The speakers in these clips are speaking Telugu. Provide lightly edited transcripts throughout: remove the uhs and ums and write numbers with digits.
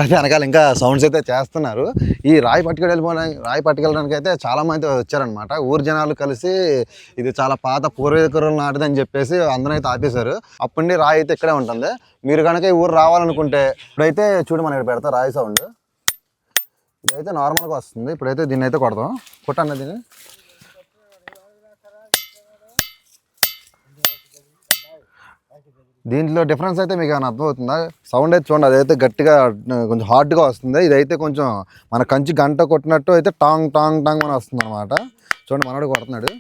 అయితే వెనకాల ఇంకా సౌండ్స్ అయితే చేస్తున్నారు. ఈ రాయి పట్టుకెళ్ళడానికి అయితే చాలా మంది వచ్చారనమాట. ఊరు జనాలు కలిసి ఇది చాలా పాత పూర్వీకులు నాటిదని చెప్పేసి అందరూ అయితే ఆపేశారు. అప్పటి రాయి అయితే ఇక్కడే ఉంటుంది. మీరు కనుక ఈ ఊరు రావాలనుకుంటే ఇప్పుడైతే చూడు మనం ఇక్కడ పెడతాం రాయి సౌండ్. ఇదైతే నార్మల్గా వస్తుంది. ఇప్పుడైతే దీన్ని అయితే కొడతాం. కొట్టండి దీన్ని. దీంట్లో డిఫరెన్స్ అయితే మీకు ఏమైనా అర్థమవుతుందా? సౌండ్ అయితే చూడండి, అదైతే గట్టిగా కొంచెం హార్డ్గా వస్తుంది. ఇదైతే కొంచెం మన కంచి గంట కొట్టినట్టు అయితే టాంగ్ టాంగ్ టాంగ్ అని వస్తుంది అనమాట. చూడండి మనోడు కొడుతున్నాడు.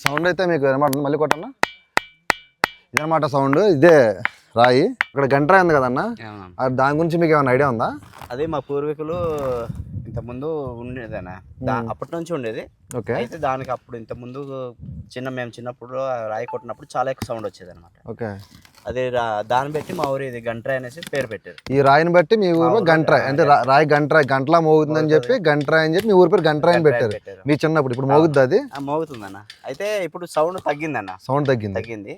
సౌండ్ అయితే మీకు వినపడుతుంది. మళ్ళీ కొట్టన్నా. ఇదనమాట సౌండ్. ఇదే రాయి. ఇక్కడ గంట రాయి ఉంది కదన్నా, దాని గురించి మీకు ఏమైనా ఐడియా ఉందా? అదే మా పూర్వీకులు ఇంతకుముందు ఉండేదన్న, అప్పటి నుంచి ఉండేది. ఓకే. అయితే దానికి అప్పుడు ఇంతకుముందు మేము చిన్నప్పుడు రాయి కొట్టినప్పుడు చాలా ఎక్కువ సౌండ్ వచ్చేది అనమాట. ఓకే. అదే దాన్ని బట్టి మా ఊరు ఇది గంట్రాయ్ అనేసి పేరు పెట్టారు. ఈ రాయిని బట్టి మీ ఊరు గంట్రాయ్ అంటే రాయి గంట్రాయ్ గంటలా మోగుతుందని చెప్పి గంట్రాయ్ అని చెప్పి మీ ఊరి పేరు గంట్రాయ్ అని పెట్టారు. మీ చిన్నప్పుడు. ఇప్పుడు మోగుద్ది అది? మోగుతుందన్న. అయితే ఇప్పుడు సౌండ్ తగ్గిందన్న. సౌండ్ తగ్గింది.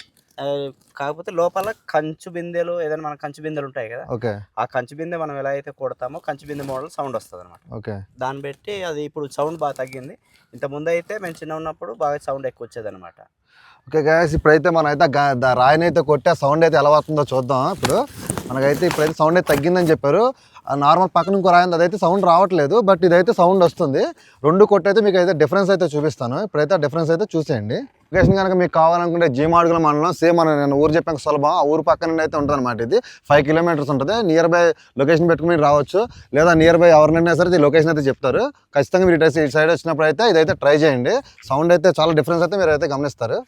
కాకపోతే లోపల కంచు బిందెలు, ఏదైనా మన కంచు బిందెలు ఉంటాయి కదా, ఓకే, ఆ కంచు బిందె మనం ఎలా అయితే కొడతామో కంచు బిందె మోడల్ సౌండ్ వస్తుంది అనమాట. ఓకే. దాన్ని బట్టి అది ఇప్పుడు సౌండ్ బాగా తగ్గింది. ఇంత ముందు అయితే మేము చిన్న ఉన్నప్పుడు బాగా సౌండ్ ఎక్కువ వచ్చేది అనమాట. ఓకే గైస్, ఇప్పుడైతే మనం అయితే రాయిని అయితే కొట్టి ఆ సౌండ్ అయితే ఎలా వస్తుందో చూద్దాం. ఇప్పుడు మనకైతే ఇప్పుడైతే సౌండ్ అయితే తగ్గిందని చెప్పారు. నార్మల్ పక్కన ఇంకో రాయి అదైతే సౌండ్ రావట్లేదు, బట్ ఇదైతే సౌండ్ వస్తుంది. రెండు కొట్టయితే మీకు అయితే డిఫరెన్స్ అయితే చూపిస్తాను. ఇప్పుడైతే ఆ డిఫరెన్స్ అయితే చూసేయండి. లొకేషన్ కనుక మీకు కావాలనుకుంటే జీమాడుగుల మండలం, సేమ్ నేను ఊరు చెప్పాక సులభం, ఆ ఊరు పక్కన అయితే ఉంటుంది అనమాట. ఇది 5 కిలోమీటర్స్ ఉంటుంది. నియర్ బై లొకేషన్ పెట్టుకుని రావచ్చు, లేదా నియర్ బై ఎవరినైనా సరే ఈ లొకేషన్ అయితే చెప్తారు. ఖచ్చితంగా మీరు ఇటు సైడ్ వచ్చినప్పుడు అయితే ఇదైతే ట్రై చేయండి. సౌండ్ అయితే చాలా డిఫరెన్స్ అయితే మీరు అయితే గమనిస్తారు.